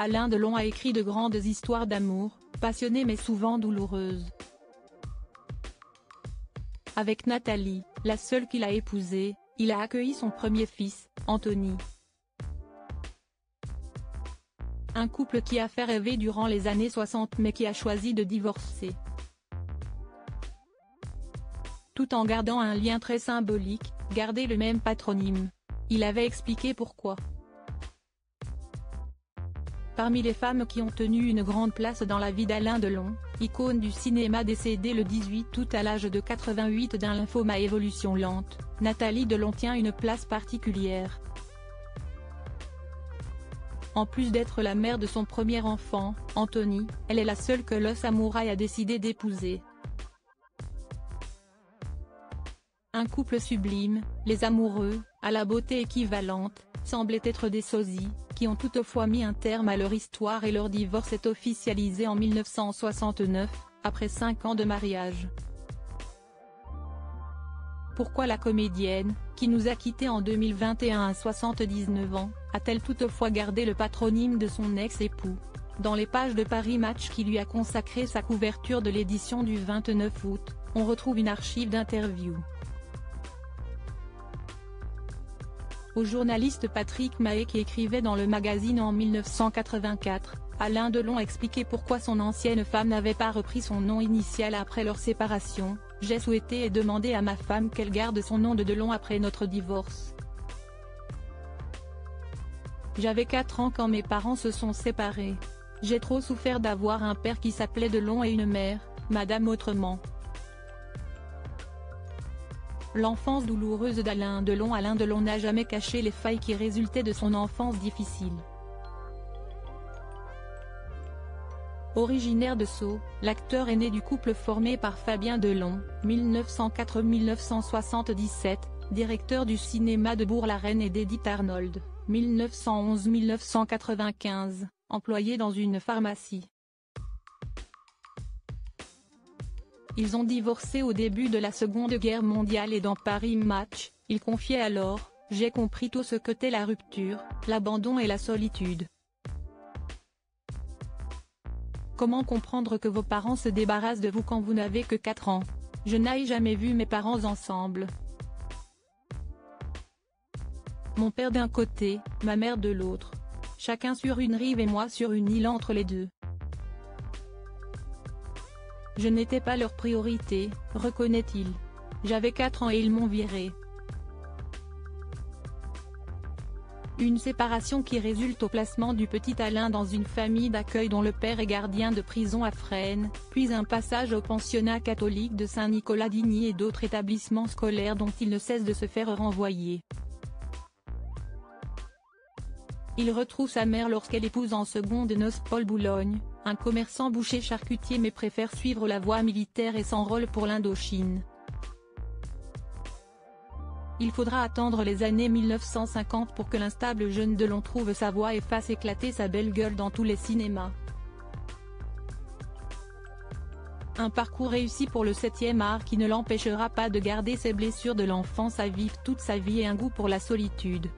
Alain Delon a écrit de grandes histoires d'amour, passionnées mais souvent douloureuses. Avec Nathalie, la seule qu'il a épousée, il a accueilli son premier fils, Anthony. Un couple qui a fait rêver durant les années 60 mais qui a choisi de divorcer. Tout en gardant un lien très symbolique, garder le même patronyme. Il avait expliqué pourquoi. Parmi les femmes qui ont tenu une grande place dans la vie d'Alain Delon, icône du cinéma décédé le 18 août à l'âge de 88 d'un lymphome à évolution lente, Nathalie Delon tient une place particulière. En plus d'être la mère de son premier enfant, Anthony, elle est la seule que le samouraï a décidé d'épouser. Un couple sublime, les amoureux, à la beauté équivalente, semblaient être des sosies, qui ont toutefois mis un terme à leur histoire et leur divorce est officialisé en 1969, après 5 ans de mariage. Pourquoi la comédienne, qui nous a quittés en 2021 à 79 ans, a-t-elle toutefois gardé le patronyme de son ex-époux? Dans les pages de Paris Match qui lui a consacré sa couverture de l'édition du 29 août, on retrouve une archive d'interviews. Au journaliste Patrick Mahé qui écrivait dans le magazine en 1984, Alain Delon expliquait pourquoi son ancienne femme n'avait pas repris son nom initial après leur séparation. « J'ai souhaité et demandé à ma femme qu'elle garde son nom de Delon après notre divorce. J'avais 4 ans quand mes parents se sont séparés. J'ai trop souffert d'avoir un père qui s'appelait Delon et une mère, Madame Autrement. » L'enfance douloureuse d'Alain Delon. Alain Delon n'a jamais caché les failles qui résultaient de son enfance difficile. Originaire de Sceaux, l'acteur est né du couple formé par Fabien Delon, 1904-1977, directeur du cinéma de Bourg-la-Reine et d'Edith Arnold, 1911-1995, employé dans une pharmacie. Ils ont divorcé au début de la Seconde Guerre mondiale et dans Paris Match, il confiait alors « J'ai compris tout ce qu'était la rupture, l'abandon et la solitude. Comment comprendre que vos parents se débarrassent de vous quand vous n'avez que 4 ans? Je n'ai jamais vu mes parents ensemble. Mon père d'un côté, ma mère de l'autre. Chacun sur une rive et moi sur une île entre les deux. Je n'étais pas leur priorité, reconnaît-il. J'avais 4 ans et ils m'ont viré. » Une séparation qui résulte au placement du petit Alain dans une famille d'accueil dont le père est gardien de prison à Fresnes, puis un passage au pensionnat catholique de Saint-Nicolas-d'Igny et d'autres établissements scolaires dont il ne cesse de se faire renvoyer. Il retrouve sa mère lorsqu'elle épouse en seconde noces Paul Boulogne, un commerçant boucher-charcutier mais préfère suivre la voie militaire et s'enrôle pour l'Indochine. Il faudra attendre les années 1950 pour que l'instable jeune Delon trouve sa voie et fasse éclater sa belle gueule dans tous les cinémas. Un parcours réussi pour le 7e art qui ne l'empêchera pas de garder ses blessures de l'enfance à vivre toute sa vie et un goût pour la solitude.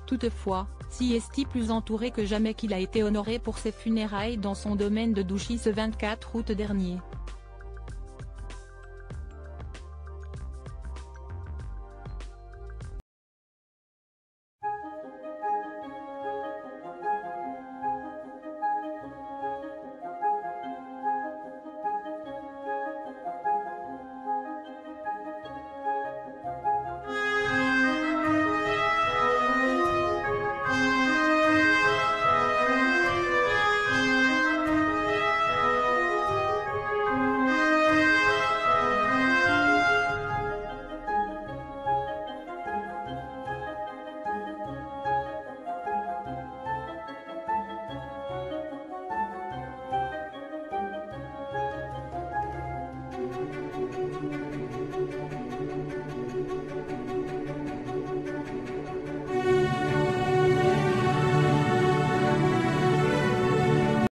Toutefois, si est plus entouré que jamais qu'il a été honoré pour ses funérailles dans son domaine de Douchy ce 24 août dernier.